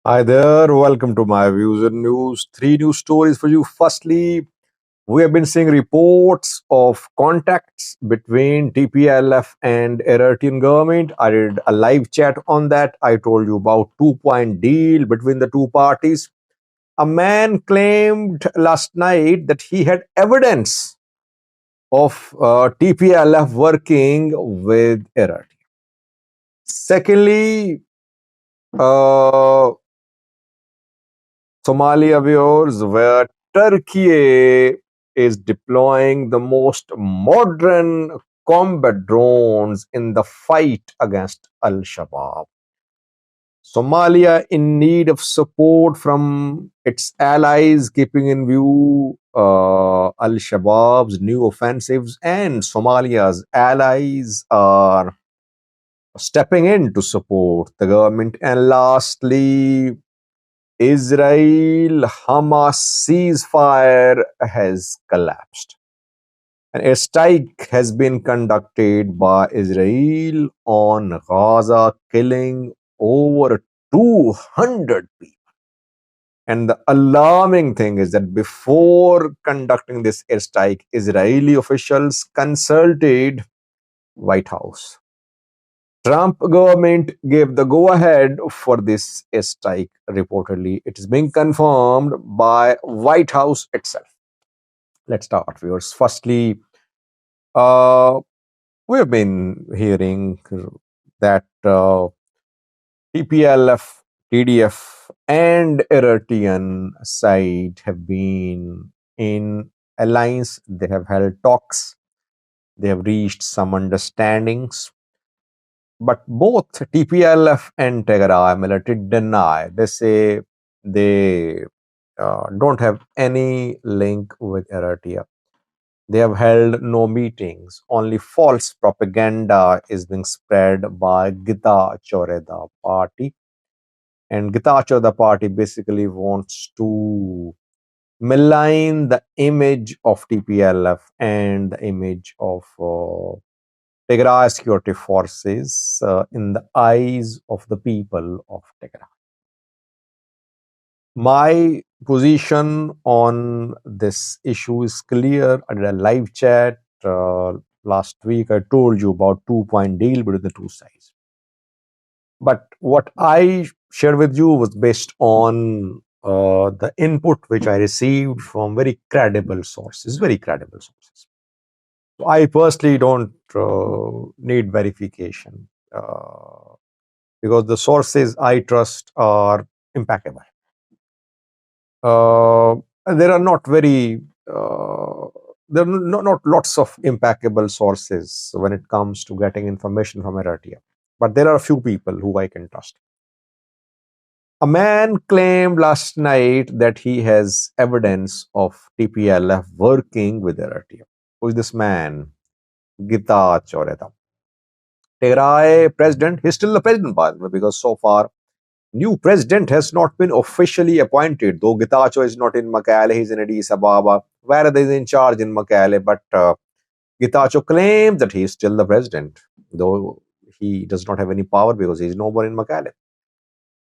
Hi there, welcome to my views and news. Three news stories for you. Firstly, we have been seeing reports of contacts between TPLF and Eritrean government. I did a live chat on that. I told you about two-point deal between the two parties. A man claimed last night that he had evidence of TPLF working with Eritrea. Secondly, uh, Somalia viewers, where Turkey is deploying the most modern combat drones in the fight against Al Shabaab. Somalia in need of support from its allies, keeping in view Al Shabaab's new offensives, and Somalia's allies are stepping in to support the government. And lastly, Israel Hamas ceasefire has collapsed. An airstrike has been conducted by Israel on Gaza, killing over 200 people. And the alarming thing is that before conducting this airstrike, Israeli officials consulted White House. Trump government gave the go-ahead for this strike. Reportedly, it is being confirmed by White House itself. Let's start, viewers. Firstly, we have been hearing that TPLF, TDF, and Eritrean side have been in alliance. They have held talks. They have reached some understandings. But both TPLF and Tigray military deny. They say they don't have any link with Eritrea. They have held no meetings. Only false propaganda is being spread by Gita Choreda party. And Gita Choreda party basically wants to malign the image of TPLF and the image of Tigray security forces in the eyes of the people of Tigray. My position on this issue is clear. I did a live chat last week. I told you about two-point deal between the two sides. But what I shared with you was based on the input which I received from very credible sources, very credible sources. I personally don't need verification because the sources I trust are impeccable. There are not very there are not lots of impeccable sources when it comes to getting information from Eritrea, but there are a few people who I can trust. A man claimed last night that he has evidence of TPLF working with Eritrea. Who is this man? Gita Choreta. Tigray president, he's still the president, by the way, because so far new president has not been officially appointed, though Getachew is not in Mekelle, he's in Addis Ababa. Where is in charge in Mekelle, but Getachew claims that he is still the president, though he does not have any power because he is no more in Mekelle.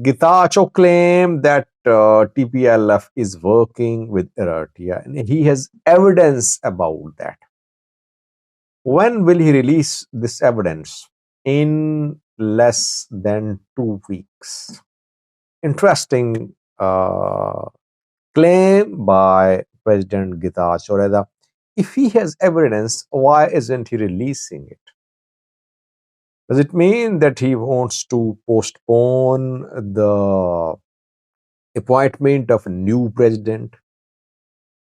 Getachew claimed that TPLF is working with Eritrea, and he has evidence about that. When will he release this evidence? In less than 2 weeks. Interesting claim by President Gita Choreda. If he has evidence, why isn't he releasing it? Does it mean that he wants to postpone the appointment of a new president?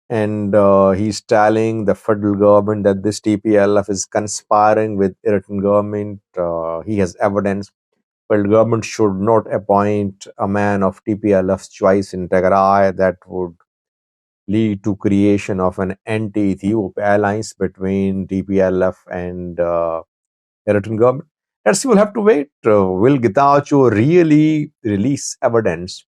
And he's telling the federal government that this TPLF is conspiring with Eritrean government. He has evidence. Federal government should not appoint a man of TPLF's choice in Tigray. That would lead to creation of an anti-Ethiopia alliance between TPLF and Eritrean government. Let's see, we'll have to wait. Will Getachew really release evidence?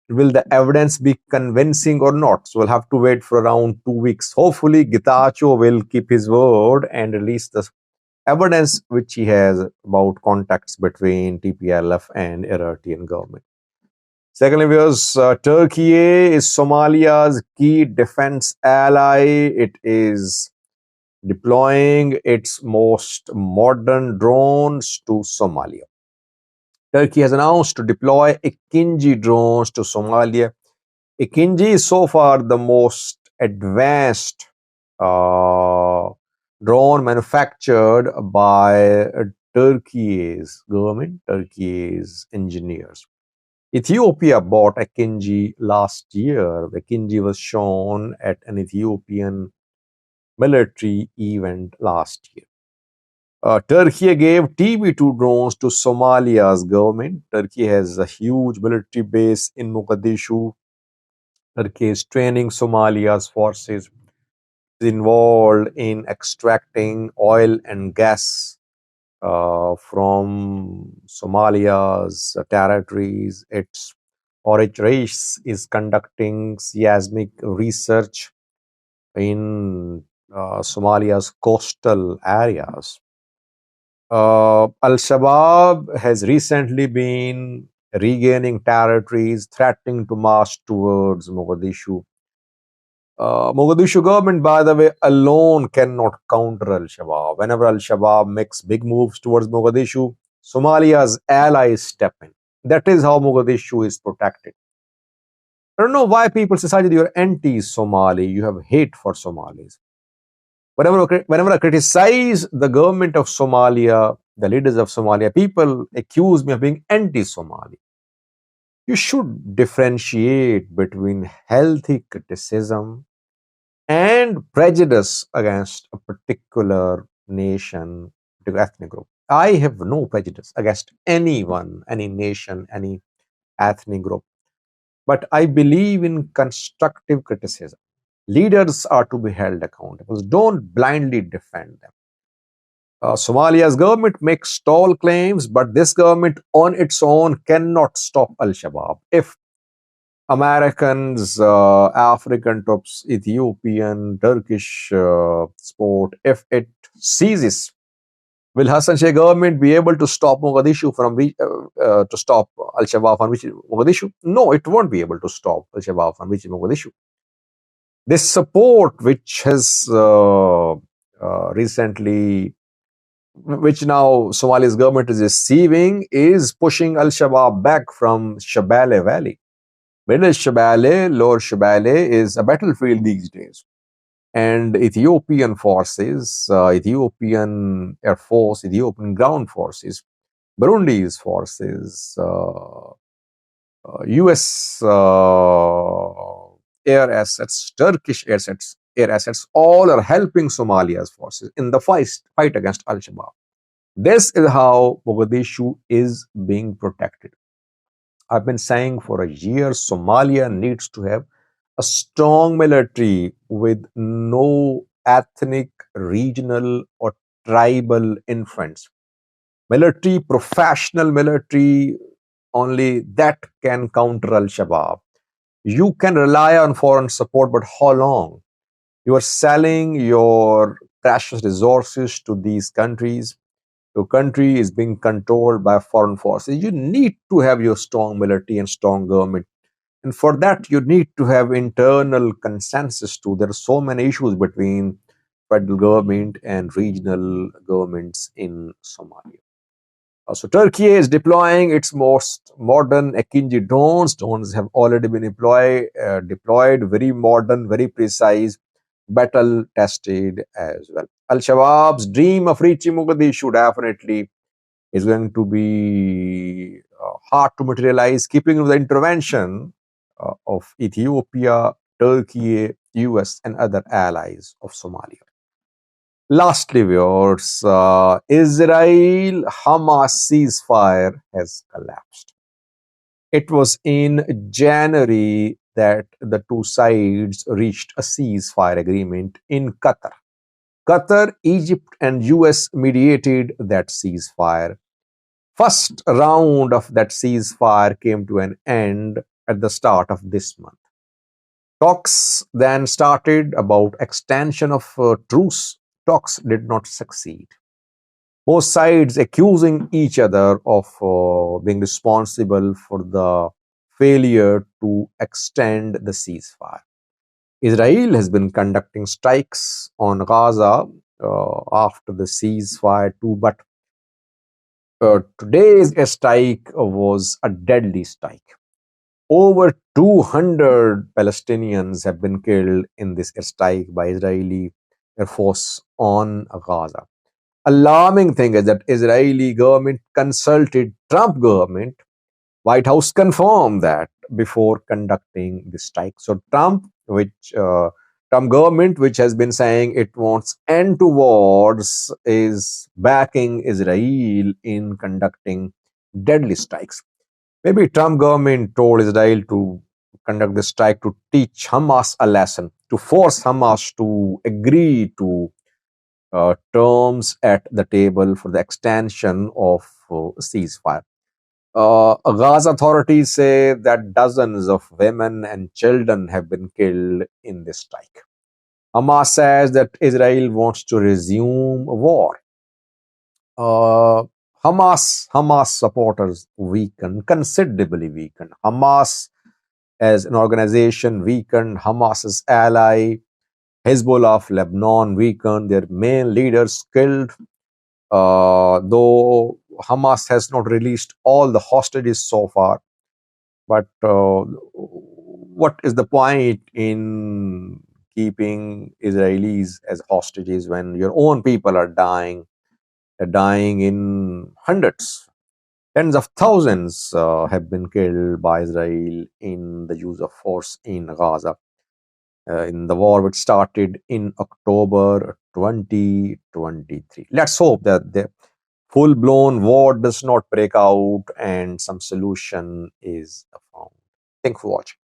Will the evidence be convincing or not? So we'll have to wait for around 2 weeks. Hopefully, Getachew will keep his word and release the evidence which he has about contacts between TPLF and Eritrean government. Secondly, viewers, Turkey is Somalia's key defense ally. It is deploying its most modern drones to Somalia. Turkey has announced to deploy Akinji drones to Somalia. Akinji is so far the most advanced uh, drone manufactured by Turkey's government, Turkey's engineers. Ethiopia bought Akinji last year. Akinji was shown at an Ethiopian military event last year. Turkey gave TB2 drones to Somalia's government. Turkey has a huge military base in Mogadishu. Turkey is training Somalia's forces, is involved in extracting oil and gas from Somalia's territories. Its Orange Race is conducting seismic research in Somalia's coastal areas. Al Shabaab has recently been regaining territories, threatening to march towards Mogadishu. Mogadishu government, by the way, alone cannot counter Al Shabaab. Whenever Al Shabaab makes big moves towards Mogadishu, Somalia's allies step in. That is how Mogadishu is protected. I don't know why people say that you're anti-Somali, you have hate for Somalis. Whenever I criticize the government of Somalia, the leaders of Somalia, people accuse me of being anti-Somali. You should differentiate between healthy criticism and prejudice against a particular nation, particular ethnic group. I have no prejudice against anyone, any nation, any ethnic group. But I believe in constructive criticism. Leaders are to be held accountable. Don't blindly defend them. Somalia's government makes tall claims, but this government on its own cannot stop Al Shabaab. If Americans, African troops, Ethiopian, Turkish support, if it ceases, will Hassan Sheikh government be able to stop Mogadishu from to stop Al Shabaab from reaching Mogadishu? No, it won't be able to stop Al Shabaab from reaching Mogadishu. This support, which has recently, which now Somalia's government is receiving, is pushing Al Shabaab back from Shabelle Valley. Middle Shabelle, Lower Shabelle is a battlefield these days. And Ethiopian forces, Ethiopian Air Force, Ethiopian ground forces, Burundi's forces, US air assets, Turkish air assets, all are helping Somalia's forces in the fight against Al Shabaab. This is how Mogadishu is being protected. I've been saying for a year, Somalia needs to have a strong military with no ethnic, regional, or tribal influence. Military, professional military, only that can counter Al Shabaab. You can rely on foreign support, but how long? You are selling your precious resources to these countries. Your country is being controlled by foreign forces. You need to have your strong military and strong government. And for that, you need to have internal consensus too. There are so many issues between federal government and regional governments in Somalia. So Turkey is deploying its most modern Akinji drones. Drones have already been deployed, very modern, very precise, battle tested as well. Al Shabaab's dream of reaching Mogadishu definitely is going to be hard to materialize, keeping with the intervention of Ethiopia, Turkey, US, and other allies of Somalia. Lastly, viewers, Israel Hamas ceasefire has collapsed. It was in January that the two sides reached a ceasefire agreement in Qatar. Qatar, Egypt, and US mediated that ceasefire. First round of that ceasefire came to an end at the start of this month. Talks then started about extension of truce. Talks did not succeed. Both sides accusing each other of being responsible for the failure to extend the ceasefire. Israel has been conducting strikes on Gaza after the ceasefire too, but today's strike was a deadly strike. Over 200 Palestinians have been killed in this strike by Israeli Air Force on Gaza. Alarming thing is that Israeli government consulted Trump government. White House confirmed that before conducting the strike. So Trump government, which has been saying it wants end to wars, is backing Israel in conducting deadly strikes. Maybe Trump government told Israel to conduct the strike to teach Hamas a lesson, to force Hamas to agree to terms at the table for the extension of ceasefire. Gaza authorities say that dozens of women and children have been killed in this strike. Hamas says that Israel wants to resume war. Hamas supporters weakened, considerably weakened. Hamas as an organization weakened. Hamas's ally Hezbollah of Lebanon weakened. Their main leaders killed. Though Hamas has not released all the hostages so far. But what is the point in keeping Israelis as hostages when your own people are dying? They're dying in hundreds. Tens of thousands have been killed by Israel in the use of force in Gaza. In the war which started in October 2023. Let's hope that the full-blown war does not break out and some solution is found. Thanks for watching.